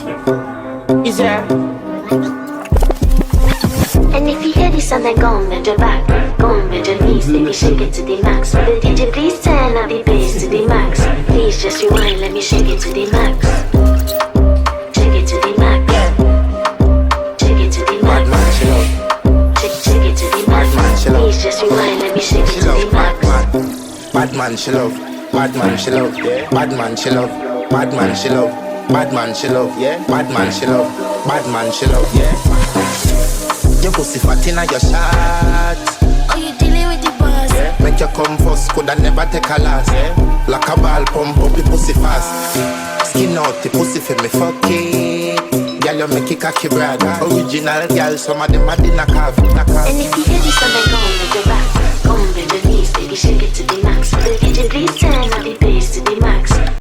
Is there? And if you hear this song, then go and bend your back, go and bend your knees, let me shake it to the max. The DJ, please turn up the bass to the max. Please just rewind, let me shake it to the max. Shake it to the max. Shake it to the max. Shake it to the max. Please just rewind, let me shake it to the max. Bad man, she love. Bad man, she love. Bad man, she love. Bad man, she love. Bad man, she love. Bad man, she love. Bad man, she love. Your pussy fat inna your shot. Oh, you dealing with the boss? Make you come first, coulda never take a last. Like a ball pump up the pussy fast. Skin out the pussy for me fuck it. Girl, you make it cocky brad. Original girl, some of them are in a calf. And if you hear this song, then go and bend your back, go and bend your knees, baby, shake it to the max. The DJ, please turn up the bass